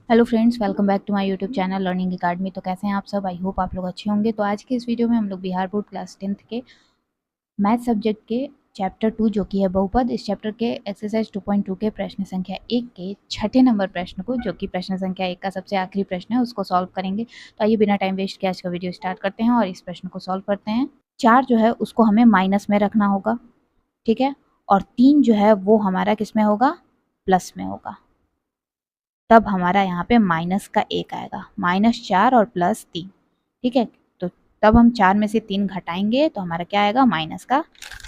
Hello friends, welcome back to my YouTube channel learning academy. तो कैसे हैं आप सब? आई होप आप लोग अच्छे होंगे। तो आज के इस वीडियो में हम लोग बिहार बोर्ड क्लास 10th के मैथ सब्जेक्ट के चैप्टर 2 जो कि है बहुपद, इस चैप्टर के एक्सरसाइज 2.2 के प्रश्न संख्या 1 के छठे नंबर प्रश्न को, जो कि प्रश्न संख्या 1 का सबसे आखिरी प्रश्न है, उसको सॉल्व करेंगे। तो आइए बिना टाइम वेस्ट किए आज का वीडियो स्टार्ट करते हैं और इस प्रश्न को सॉल्व करते हैं। 4 जो है उसको हमें माइनस में रखना होगा, ठीक है, और 3 जो है वो हमारा किस में होगा? प्लस में होगा। तब हमारा यहाँ पे माइनस का 1 आएगा, -4 और +3, ठीक है। तो तब हम 4 में से 3 घटाएंगे तो हमारा क्या आएगा? माइनस का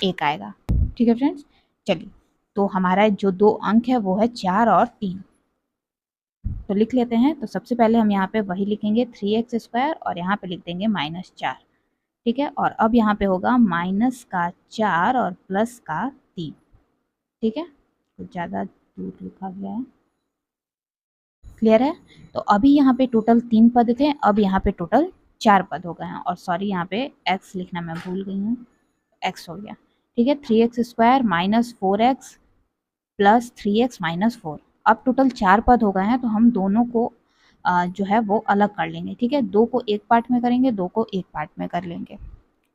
1 आएगा, ठीक है फ्रेंड्स। चलिए, तो हमारा जो दो अंक है वो है 4 और 3, तो लिख लेते हैं। तो सबसे पहले हम यहाँ पे वही लिखेंगे 3x² और यहाँ पे लिख देंगे -4, ठीक है। और अब यहाँ पे होगा माइनस का 4 और प्लस का 3, ठीक है। कुछ ज़्यादा दूर लिखा गया है, क्लियर है। तो अभी यहाँ पे टोटल 3 पद थे, अब यहाँ पे टोटल 4 पद हो गए हैं। और सॉरी, यहाँ पे x लिखना मैं भूल गई हूँ, x हो गया, ठीक है। 3x² minus 4x plus 3x minus 4, अब टोटल 4 पद हो गए हैं। तो हम दोनों को जो है वो अलग कर लेंगे, ठीक है। 2 को एक पार्ट में करेंगे, 2 को एक पार्ट में कर लेंगे,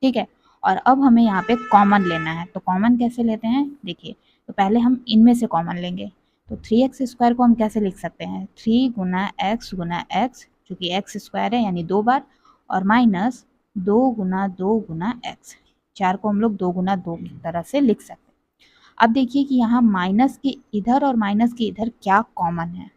ठीक है। और अब हमें यहाँ पे कॉमन लेना है। तो कॉमन कैसे लेते हैं देखिए। तो पहले हम इनमें से कॉमन लेंगे। तो 3x² को हम कैसे लिख सकते हैं? 3 गुना x, चूँकि x² है यानी 2 बार, और माइनस 2 गुना 2 गुना x, 4 को हम लोग 2 गुना 2 की तरह से लिख सकते हैं। अब देखिए कि यहाँ माइनस के इधर और माइनस के इधर क्या कॉमन है।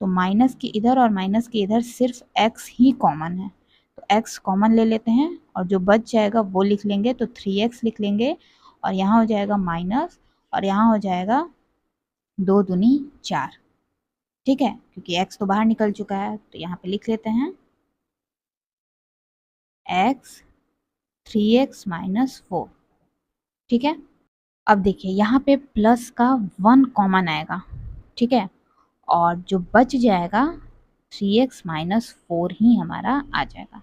तो माइनस के इधर और माइनस के इधर सिर्फ x ही कॉमन है। तो x कॉमन ले लेते हैं और जो बच जाएगा वो लिख लेंगे। तो 3x लिख लेंगे और यहाँ हो जाएगा माइनस, और यहाँ हो जाएगा 2 दूनी 4, ठीक है, क्योंकि x तो बाहर निकल चुका है। तो यहाँ पे लिख लेते हैं x 3x माइनस 4, ठीक है। अब देखिए यहाँ पे प्लस का 1 कॉमन आएगा, ठीक है, और जो बच जाएगा 3x माइनस 4 ही हमारा आ जाएगा।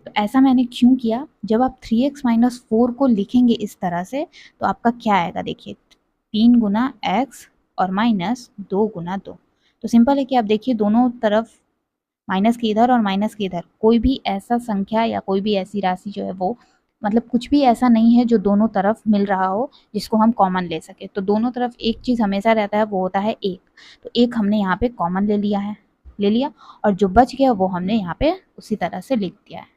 तो ऐसा मैंने क्यों किया? जब आप 3x माइनस 4 को लिखेंगे इस तरह से तो आपका क्या आएगा देखिए, 3 गुना x और माइनस 2 गुना 2। तो सिंपल है कि आप देखिए दोनों तरफ माइनस के इधर और माइनस के इधर कोई भी ऐसा संख्या या कोई भी ऐसी राशि जो है वो, मतलब कुछ भी ऐसा नहीं है जो दोनों तरफ मिल रहा हो जिसको हम कॉमन ले सके। तो दोनों तरफ एक चीज़ हमेशा रहता है, वो होता है 1। तो 1 हमने यहाँ पे कॉमन ले लिया, और जो बच गया वो हमने यहाँ पे उसी तरह से लिख दिया है,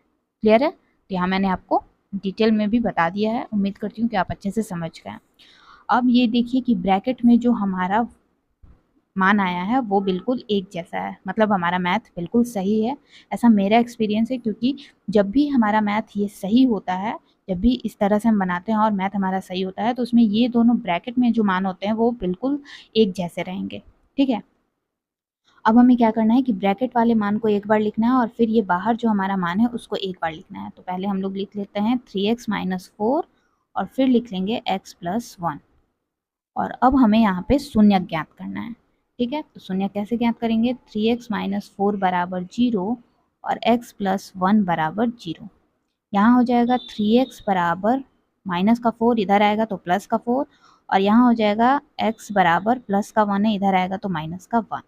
क्लियर है। तो यहाँ मैंने आपको डिटेल में भी बता दिया है, उम्मीद करती हूँ कि आप अच्छे से समझ गए। अब ये देखिए कि ब्रैकेट में जो हमारा मान आया है वो बिल्कुल एक जैसा है, मतलब हमारा मैथ बिल्कुल सही है। ऐसा मेरा एक्सपीरियंस है, क्योंकि जब भी हमारा मैथ ये सही होता है, जब भी इस तरह से हम बनाते हैं और मैथ हमारा सही होता है, तो उसमें ये दोनों ब्रैकेट में जो मान होते हैं वो बिल्कुल एक जैसे रहेंगे, ठीक है। अब हमें क्या करना है कि ब्रैकेट वाले मान को एक बार लिखना है और फिर ये बाहर जो हमारा मान है उसको एक बार लिखना है। तो पहले हम लोग लिख लेते हैं 3x माइनस 4 और फिर लिख लेंगे x प्लस 1, और अब हमें यहाँ पे शून्य ज्ञात करना है, ठीक है। तो शून्य कैसे ज्ञात करेंगे? 3x माइनस 4 बराबर 0 और x प्लस 1 बराबर 0। यहाँ हो जाएगा 3x बराबर माइनस का 4, इधर आएगा तो प्लस का 4, और यहाँ हो जाएगा x बराबर प्लस का 1 है, इधर आएगा तो माइनस का 1,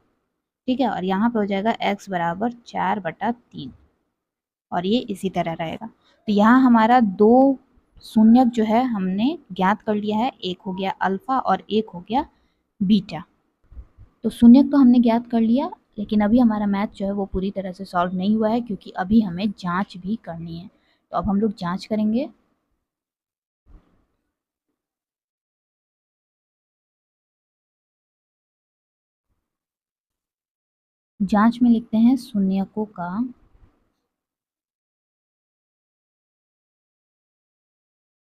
ठीक है। और यहाँ पे हो जाएगा x बराबर 4/3, और ये इसी तरह रहेगा। तो यहाँ हमारा दो शून्यक जो है हमने ज्ञात कर लिया है, एक हो गया अल्फा और एक हो गया बीटा। तो शून्यक तो हमने ज्ञात कर लिया, लेकिन अभी हमारा मैथ जो है वो पूरी तरह से सॉल्व नहीं हुआ है, क्योंकि अभी हमें जांच भी करनी है। तो अब हम लोग जांच करेंगे। जांच में लिखते हैं शून्यकों का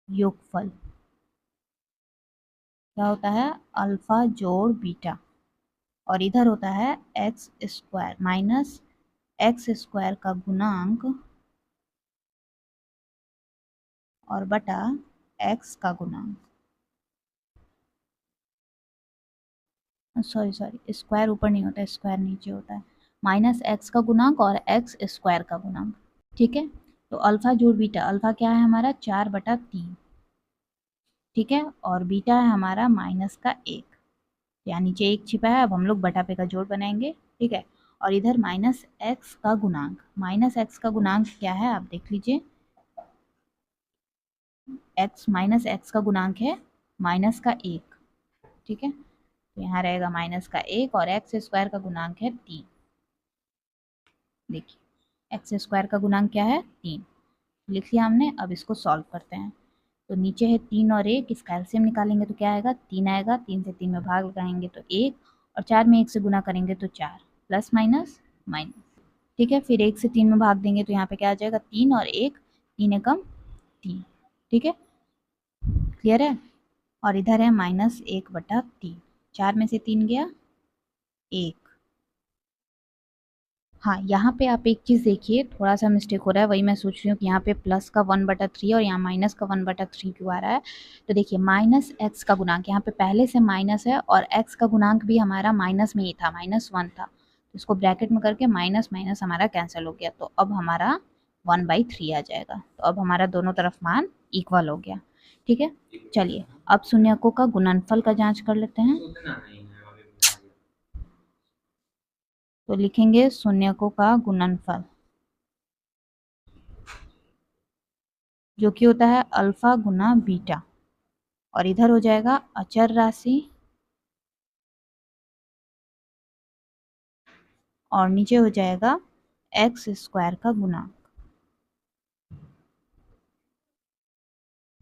योगफल। क्या होता है? अल्फा जोड़ बीटा, और इधर होता है x² माइनस x² का गुणांक और बटा x का गुणांक, सॉरी स्क्वायर ऊपर नहीं होता है, स्क्वायर नीचे होता है, माइनस x का गुणांक और x² का गुणांक, ठीक है। तो अल्फा जोड़ बीटा, अल्फा क्या है हमारा 4/3, ठीक है, और बीटा है हमारा -1, यहाँ नीचे एक छिपा है, अब हम लोग बटा पे का जोड़ बनाएंगे, ठीक है। और इधर माइनस एक्स का गुणांक, माइनस एक्स का गुणांक क्या है आप देख लीजिए, एक्स माइनस एक्स का गुणांक है माइनस का एक, ठीक है। तो यहाँ रहेगा माइनस का एक और एक्स स्क्वायर का गुणांक है 3। देखिए एक्स स्क्वायर का गुणांक क्या है 3, लिख लिया हमने। अब इसको सॉल्व करते हैं। तो नीचे है 3 और 1, इसका एलसीएम निकालेंगे तो क्या आएगा 3 आएगा, 3 से 3 में भाग लगाएंगे तो 1 और 4 में 1 से गुना करेंगे तो 4, प्लस माइनस माइनस, ठीक है। फिर 1 से 3 में भाग देंगे तो यहाँ पे क्या आ जाएगा 3 और 1, 3 एकम 3, ठीक है, क्लियर है। और इधर है माइनस 1/3, 4 में से 3 गया 1। हाँ यहाँ पे आप एक चीज़ देखिए, थोड़ा सा मिस्टेक हो रहा है, वही मैं सोच रही हूँ कि यहाँ पे प्लस का 1/3 और यहाँ माइनस का 1/3 क्यों आ रहा है। तो देखिए माइनस एक्स का गुणांक, यहाँ पे पहले से माइनस है और एक्स का गुणांक भी हमारा माइनस में ही था, -1 था। तो इसको ब्रैकेट में करके माइनस माइनस हमारा कैंसिल हो गया, तो अब हमारा 1/3 आ जाएगा। तो अब हमारा दोनों तरफ मान इक्वल हो गया, ठीक है। चलिए अब शून्यकों का गुणनफल का जाँच कर लेते हैं। तो लिखेंगे शून्यकों का गुणनफल, जो कि होता है अल्फा गुना बीटा, और इधर हो जाएगा अचर राशि और नीचे हो जाएगा एक्स स्क्वायर का गुणांक,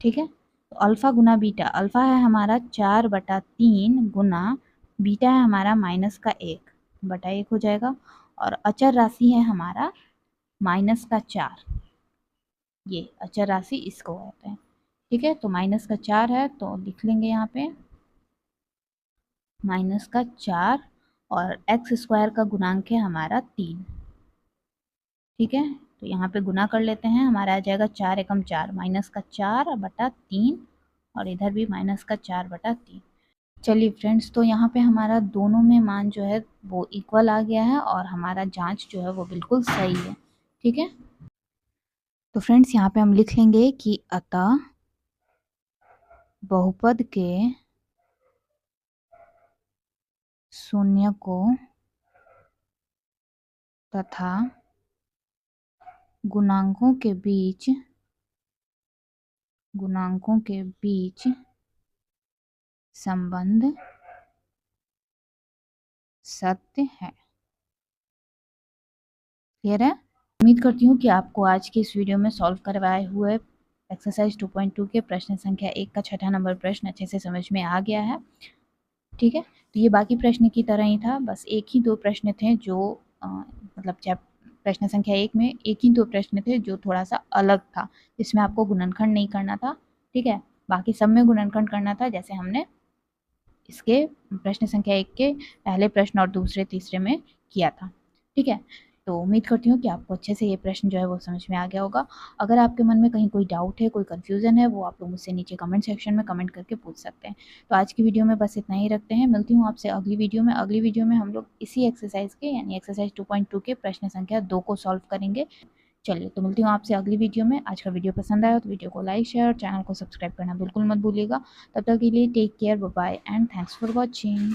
ठीक है। तो अल्फा गुना बीटा, अल्फा है हमारा 4/3 गुना बीटा है हमारा -1/1 हो जाएगा, और अचर राशि है हमारा -4, ये अचर राशि इसको कहते हैं, ठीक है। तो -4 है तो लिख लेंगे यहाँ पे -4, और एक्स स्क्वायर का गुणांक है हमारा 3, ठीक है। तो यहाँ पे गुना कर लेते हैं, हमारा आ जाएगा 4 एकम 4, -4/3 और इधर भी -4/3। चलिए फ्रेंड्स, तो यहाँ पे हमारा दोनों में मान जो है वो इक्वल आ गया है और हमारा जांच जो है वो बिल्कुल सही है, ठीक है। तो फ्रेंड्स यहाँ पे हम लिख लेंगे कि अतः बहुपद के शून्यकों तथा गुणांकों के बीच संबंध सत्य है। क्लियर है। उम्मीद करती हूँ कि आपको आज के इस वीडियो में सॉल्व करवाए हुए एक्सरसाइज 2.2 के प्रश्न संख्या 1 का छठा नंबर प्रश्न अच्छे से समझ में आ गया है, ठीक है। तो ये बाकी प्रश्न की तरह ही था, बस एक ही दो प्रश्न थे जो मतलब प्रश्न संख्या 1 में एक ही दो प्रश्न थे जो थोड़ा सा अलग था, जिसमें आपको गुणनखंड नहीं करना था, ठीक है। बाकी सब में गुणनखंड करना था, जैसे हमने इसके प्रश्न संख्या 1 के पहले प्रश्न और दूसरे तीसरे में किया था, ठीक है। तो उम्मीद करती हूँ कि आपको अच्छे से ये प्रश्न जो है वो समझ में आ गया होगा। अगर आपके मन में कहीं कोई डाउट है, कोई कन्फ्यूज़न है, वो आप लोग मुझसे नीचे कमेंट सेक्शन में कमेंट करके पूछ सकते हैं। तो आज की वीडियो में बस इतना ही रखते हैं, मिलती हूँ आपसे अगली वीडियो में। अगली वीडियो में हम लोग इसी एक्सरसाइज के यानी एक्सरसाइज 2.2 के प्रश्न संख्या 2 को सॉल्व करेंगे। चलिए तो मिलती हूँ आपसे अगली वीडियो में। आज का वीडियो पसंद आया तो वीडियो को लाइक शेयर और चैनल को सब्सक्राइब करना बिल्कुल मत भूलिएगा। तब तक के लिए take care, bye bye and thanks for watching.